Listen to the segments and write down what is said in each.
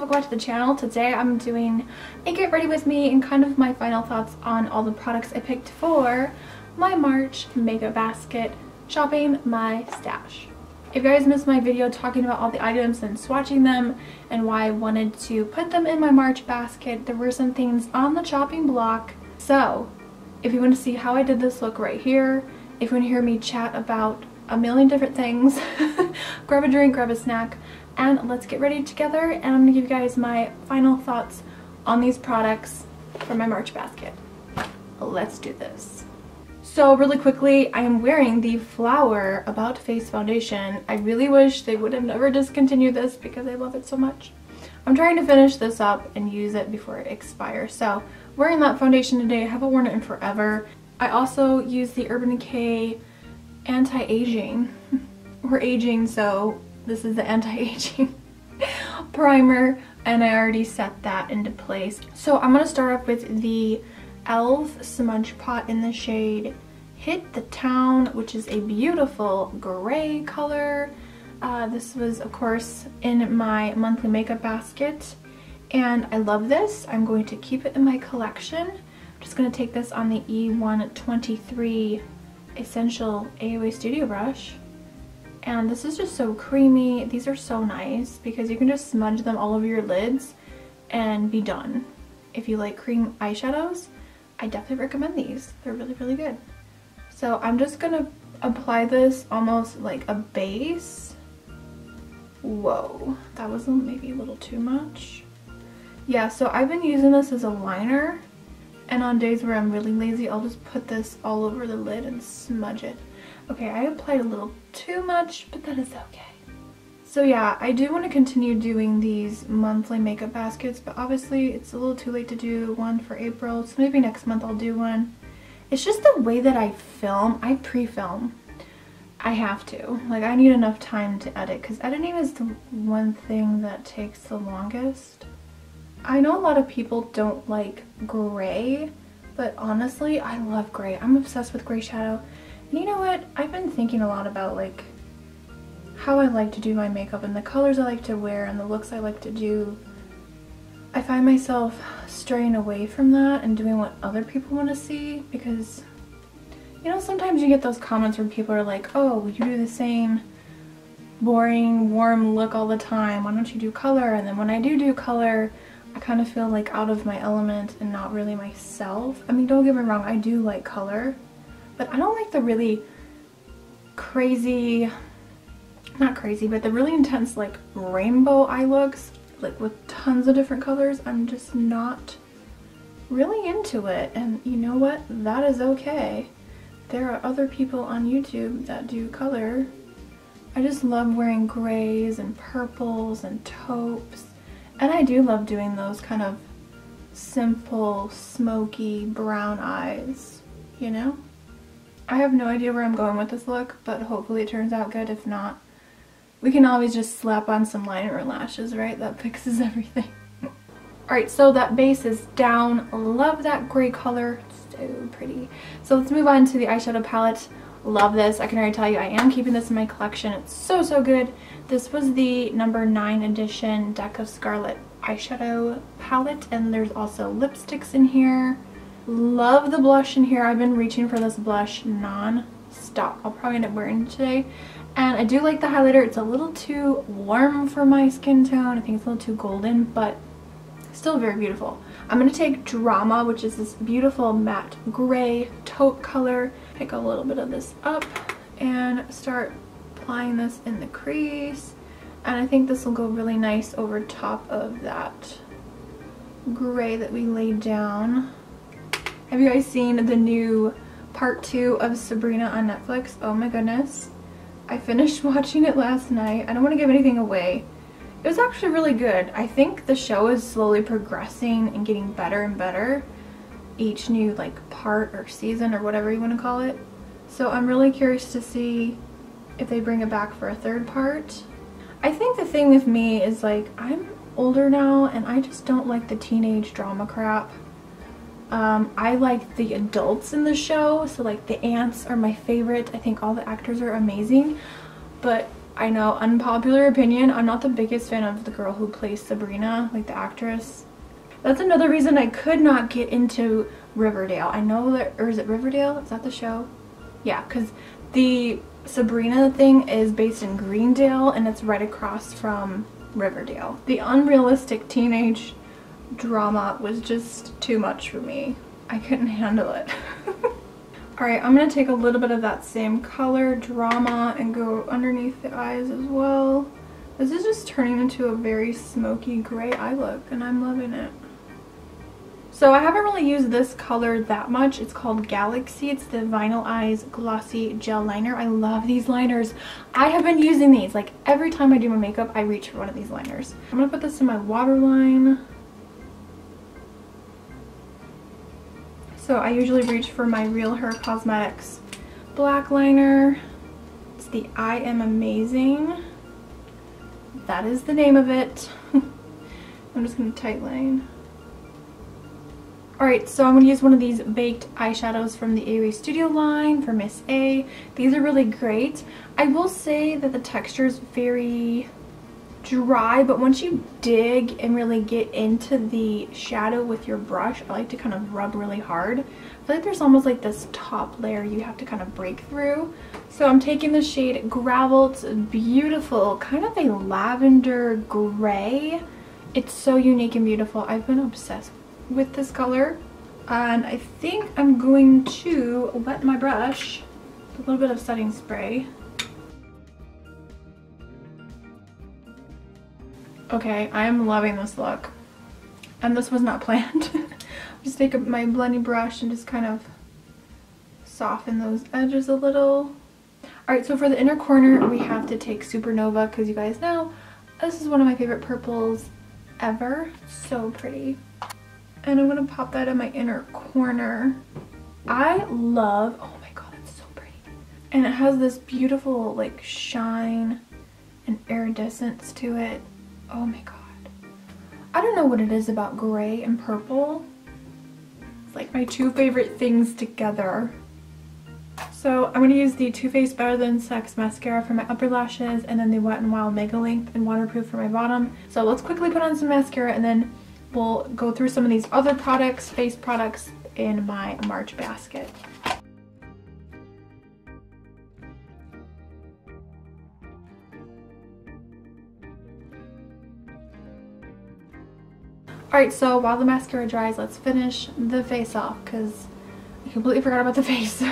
welcome back to the channel. Today I'm doing a get ready with me and kind of my final thoughts on all the products I picked for my March makeup basket, shopping my stash. If you guys missed my video talking about all the items and swatching them and why I wanted to put them in my March basket, there were some things on the chopping block. So if you want to see how I did this look right here, if you want to hear me chat about a million different things, grab a drink, grab a snack, and let's get ready together, and I'm going to give you guys my final thoughts on these products for my March basket. Let's do this. So really quickly, I am wearing the Flower About Face foundation. I really wish they would have never discontinued this because I love it so much. I'm trying to finish this up and use it before it expires. So wearing that foundation today. I haven't worn it in forever. I also use the Urban Decay anti-aging or aging, so this is the anti-aging primer, and I already set that into place. So I'm going to start off with the e.l.f. Smudge Pot in the shade Hit the Town, which is a beautiful gray color. This was of course in my monthly makeup basket and I love this. I'm going to keep it in my collection. I'm just going to take this on the E123 Essential AOA Studio brush. And this is just so creamy. These are so nice because you can just smudge them all over your lids and be done. If you like cream eyeshadows, I definitely recommend these. They're really, really good. So I'm just gonna apply this almost like a base. Whoa, that was maybe a little too much. Yeah, so I've been using this as a liner, and on days where I'm really lazy, I'll just put this all over the lid and smudge it. Okay, I applied a little too much, but that is okay. So yeah, I do want to continue doing these monthly makeup baskets, but obviously it's a little too late to do one for April, so maybe next month I'll do one. It's just the way that I film. I pre-film. I have to. Like, I need enough time to edit, because editing is the one thing that takes the longest. I know a lot of people don't like gray, but honestly, I love gray. I'm obsessed with gray shadow. And you know what? I've been thinking a lot about like how I like to do my makeup and the colors I like to wear and the looks I like to do. I find myself straying away from that and doing what other people want to see because, you know, sometimes you get those comments where people are like, oh, you do the same boring, warm look all the time. Why don't you do color? And then when I do color, I kind of feel like out of my element and not really myself. I mean, don't get me wrong, I do like color. But I don't like the really crazy, not crazy, but the really intense like rainbow eye looks, like with tons of different colors. I'm just not really into it. And you know what? That is okay. There are other people on YouTube that do color. I just love wearing grays and purples and taupes. And I do love doing those kind of simple, smoky brown eyes, you know? I have no idea where I'm going with this look, but hopefully it turns out good. If not, we can always just slap on some liner or lashes, right? That fixes everything. Alright, so that base is down. Love that gray color. It's so pretty. So let's move on to the eyeshadow palette. Love this. I can already tell you I am keeping this in my collection. It's so, so good. This was the number 9 edition Deck of Scarlet eyeshadow palette, and there's also lipsticks in here. Love the blush in here. I've been reaching for this blush non-stop. I'll probably end up wearing it today. And I do like the highlighter. It's a little too warm for my skin tone. I think it's a little too golden, but still very beautiful. I'm going to take Drama, which is this beautiful matte gray taupe color. Pick a little bit of this up and start applying this in the crease. And I think this will go really nice over top of that gray that we laid down. Have you guys seen the new part 2 of Sabrina on Netflix? Oh my goodness. I finished watching it last night. I don't want to give anything away. It was actually really good. I think the show is slowly progressing and getting better and better each new like part or season or whatever you want to call it. So I'm really curious to see if they bring it back for a 3rd part. I think the thing with me is like I'm older now and I just don't like the teenage drama crap. I like the adults in the show, so like the aunts are my favorite. I think all the actors are amazing, but I know, unpopular opinion, I'm not the biggest fan of the girl who plays Sabrina, like the actress. That's another reason I could not get into Riverdale. I know that, or is it Riverdale? Is that the show? Yeah, because the Sabrina thing is based in Greendale and it's right across from Riverdale. The unrealistic teenage drama was just too much for me. I couldn't handle it. Alright, I'm going to take a little bit of that same color, drama, and go underneath the eyes as well. This is just turning into a very smoky gray eye look, and I'm loving it. So I haven't really used this color that much. It's called Galaxy. It's the Vinyl Eyes Glossy Gel Liner. I love these liners. I have been using these. Like every time I do my makeup, I reach for one of these liners. I'm going to put this in my waterline. So I usually reach for my Real Her Cosmetics black liner. It's the I Am Amazing. That is the name of it. I'm just going to tight line. Alright, so I'm going to use one of these baked eyeshadows from the Aerie Studio line for Miss A. These are really great. I will say that the texture is very dry, but once you dig and really get into the shadow with your brush, I like to kind of rub really hard. I feel like there's almost like this top layer you have to kind of break through. So I'm taking the shade Gravel. It's beautiful, kind of a lavender gray. It's so unique and beautiful. I've been obsessed with this color, and I think I'm going to wet my brush with a little bit of setting spray. Okay, I am loving this look, and this was not planned. Just take my blending brush and just kind of soften those edges a little. Alright, so for the inner corner we have to take Supernova, because you guys know this is one of my favorite purples ever. So pretty. And I'm going to pop that in my inner corner. I love, oh my god, it's so pretty. And it has this beautiful like shine and iridescence to it. Oh my god. I don't know what it is about gray and purple. It's like my two favorite things together. So I'm going to use the Too Faced Better Than Sex mascara for my upper lashes, and then the Wet n Wild Mega Length and Waterproof for my bottom. So let's quickly put on some mascara, and then we'll go through some of these other products, face products, in my March basket. Alright, so while the mascara dries, let's finish the face off, because I completely forgot about the face.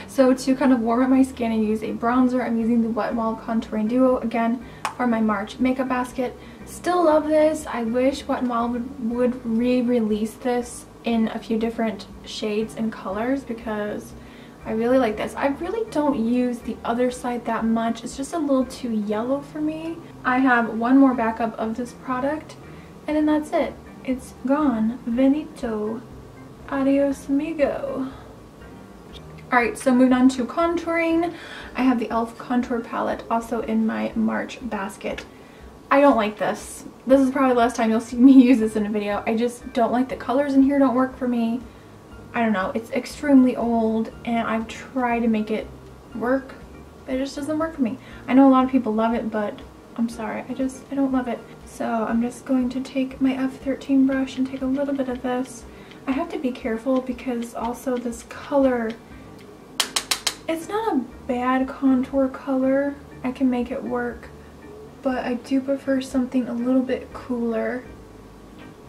So to kind of warm up my skin and use a bronzer, I'm using the Wet n Wild Contouring Duo again for my March makeup basket. Still love this. I wish Wet n Wild would re-release this in a few different shades and colors, because I really like this. I really don't use the other side that much. It's just a little too yellow for me. I have one more backup of this product, and then that's it. It's gone. Benito. Adios, amigo. Alright, so moving on to contouring. I have the e.l.f. contour palette also in my March basket. I don't like this. This is probably the last time you'll see me use this in a video. I just don't like the colors in here, don't work for me. I don't know, it's extremely old, and I've tried to make it work, but it just doesn't work for me. I know a lot of people love it, but I'm sorry, I don't love it. So I'm just going to take my F13 brush and take a little bit of this. I have to be careful because also this color, it's not a bad contour color. I can make it work, but I do prefer something a little bit cooler.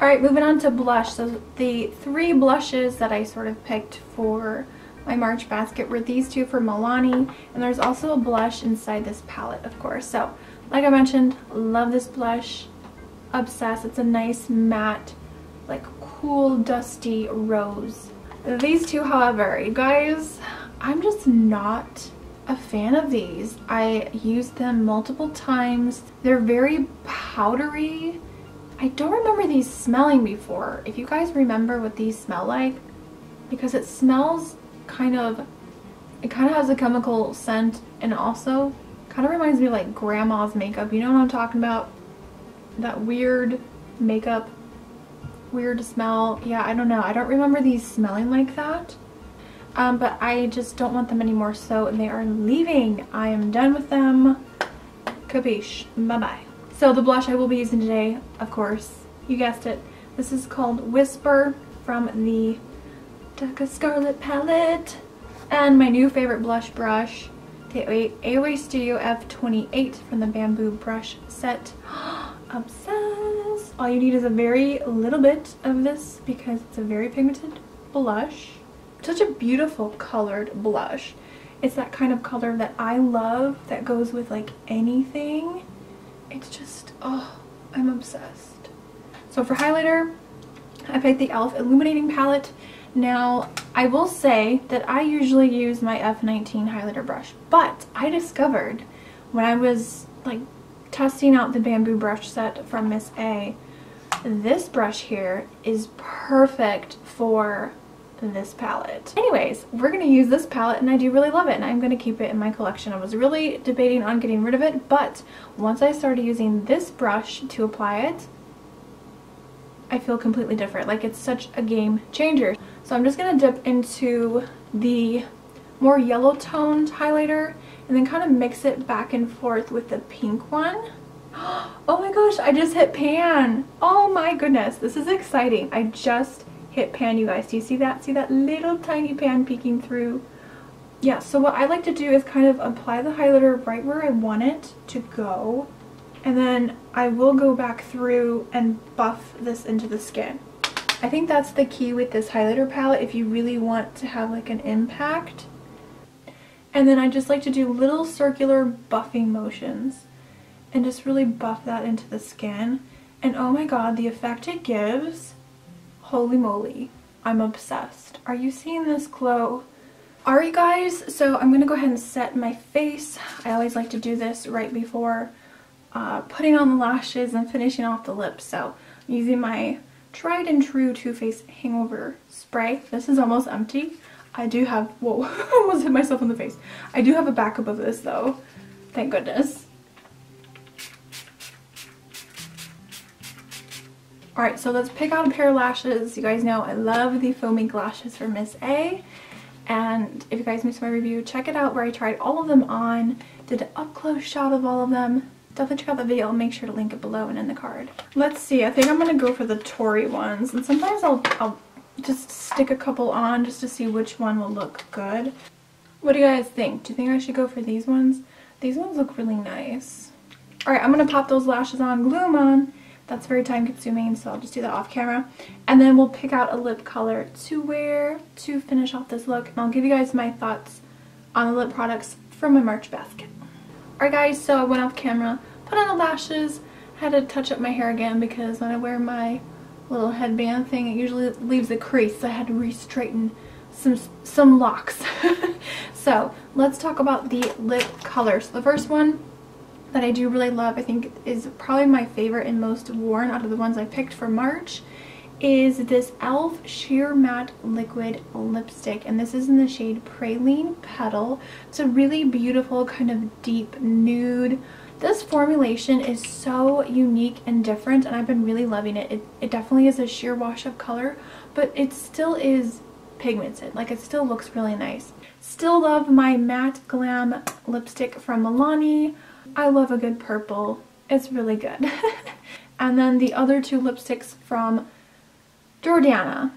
Alright, moving on to blush. So the three blushes that I sort of picked for my March basket were these two for Milani, and there's also a blush inside this palette, of course. So like I mentioned, love this blush, obsessed. It's a nice matte, like cool dusty rose. These two, however, you guys, I'm just not a fan of these. I used them multiple times. They're very powdery. I don't remember these smelling before. If you guys remember what these smell like, because it smells kind of, it kind of has a chemical scent, and also kind of reminds me of like grandma's makeup. You know what I'm talking about? That weird makeup, weird smell. Yeah, I don't know. I don't remember these smelling like that. But I just don't want them anymore, so they are leaving. I am done with them. Capiche. Bye-bye. So the blush I will be using today, of course, you guessed it. This is called Whisper from the Scarlet palette. And my new favorite blush brush, the AOA Studio F28 from the Bamboo brush set. Obsessed! All you need is a very little bit of this because it's a very pigmented blush. Such a beautiful colored blush. It's that kind of color that I love that goes with like anything. It's just, oh, I'm obsessed. So for highlighter, I picked the e.l.f. Illuminating Palette. Now, I will say that I usually use my F19 highlighter brush, but I discovered when I was like testing out the Bamboo brush set from Miss A, this brush here is perfect for this palette. Anyways, we're going to use this palette and I do really love it and I'm going to keep it in my collection. I was really debating on getting rid of it, but once I started using this brush to apply it, I feel completely different. Like, it's such a game changer. So I'm just going to dip into the more yellow toned highlighter and then kind of mix it back and forth with the pink one. Oh my gosh, I just hit pan. Oh my goodness, this is exciting. I just hit pan, you guys. Do you see that? See that little tiny pan peeking through? Yeah, so what I like to do is kind of apply the highlighter right where I want it to go. And then I will go back through and buff this into the skin. I think that's the key with this highlighter palette if you really want to have like an impact. And then I just like to do little circular buffing motions and just really buff that into the skin. And oh my god, the effect it gives, holy moly, I'm obsessed. Are you seeing this glow? Alright guys, so I'm going to go ahead and set my face. I always like to do this right before putting on the lashes and finishing off the lips. So I'm using my tried and true Too Faced Hangover Spray. This is almost empty. I do have, whoa, almost hit myself in the face. I do have a backup of this though, thank goodness. Alright, so let's pick out a pair of lashes. You guys know I love the foam ink lashes from Miss A. And if you guys missed my review, check it out where I tried all of them on, did an up-close shot of all of them. Definitely check out the video. I'll make sure to link it below and in the card. Let's see, I think I'm going to go for the Tory ones. And sometimes I'll just stick a couple on just to see which one will look good. What do you guys think? Do you think I should go for these ones? These ones look really nice. Alright, I'm going to pop those lashes on, glue them on. That's very time consuming, so I'll just do that off camera. And then we'll pick out a lip color to wear to finish off this look. And I'll give you guys my thoughts on the lip products from my March basket. Alright guys, so I went off camera, put on the lashes, had to touch up my hair again because when I wear my little headband thing, it usually leaves a crease, so I had to re-straighten some locks. So let's talk about the lip colors. The first one that I do really love, I think is probably my favorite and most worn out of the ones I picked for March, is this e.l.f. Sheer Matte Liquid Lipstick, and this is in the shade Praline Petal. It's a really beautiful kind of deep nude. This formulation is so unique and different and I've been really loving it. It definitely is a sheer wash of color, but it still is pigmented. Like, it still looks really nice. Still love my Matte Glam lipstick from Milani. I love a good purple. It's really good. And then the other two lipsticks from Jordana.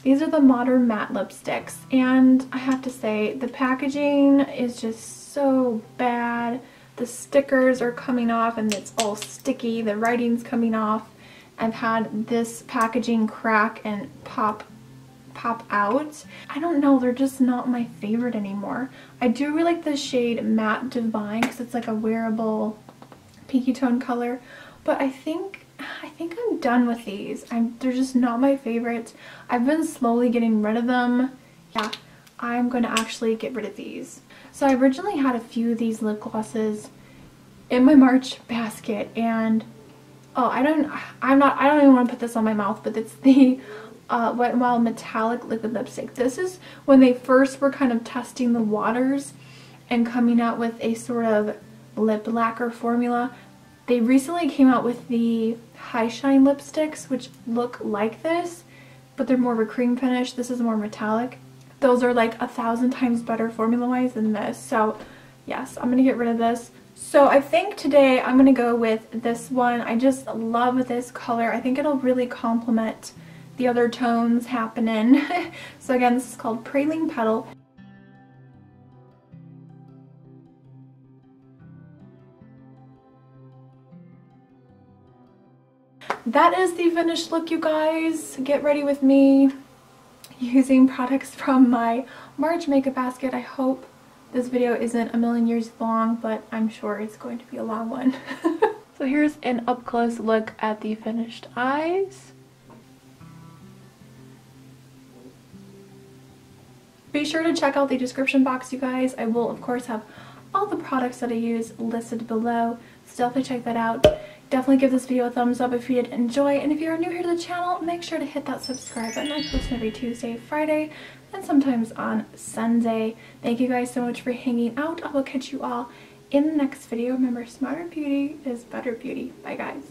These are the Modern Matte lipsticks, and I have to say the packaging is just so bad. The stickers are coming off and it's all sticky. The writing's coming off. I've had this packaging crack and pop out. I don't know, they're just not my favorite anymore. I do really like the shade Matte Divine because it's like a wearable pinky tone color, but I think I'm done with these. They're just not my favorites. I've been slowly getting rid of them. Yeah, I'm going to actually get rid of these. So I originally had a few of these lip glosses in my March basket, and oh, I don't even want to put this on my mouth, but it's the Wet n Wild Metallic Liquid Lipstick. This is when they first were kind of testing the waters and coming out with a sort of lip lacquer formula. They recently came out with the High Shine lipsticks, which look like this, but they're more of a cream finish. This is more metallic. Those are like 1,000 times better formula-wise than this. So yes, I'm going to get rid of this. So I think today I'm going to go with this one. I just love this color. I think it'll really complement the other tones happening. So again, this is called Praline Petal. That is the finished look, you guys. Get ready with me using products from my March makeup basket. I hope this video isn't a million years long, but I'm sure it's going to be a long one. So here's an up-close look at the finished eyes. Be sure to check out the description box, you guys. I will, of course, have all the products that I use listed below, so definitely check that out. Definitely give this video a thumbs up if you did enjoy, and if you're new here to the channel, make sure to hit that subscribe button. I post every Tuesday, Friday, and sometimes on Sunday. Thank you guys so much for hanging out. I will catch you all in the next video. Remember, smarter beauty is better beauty. Bye, guys.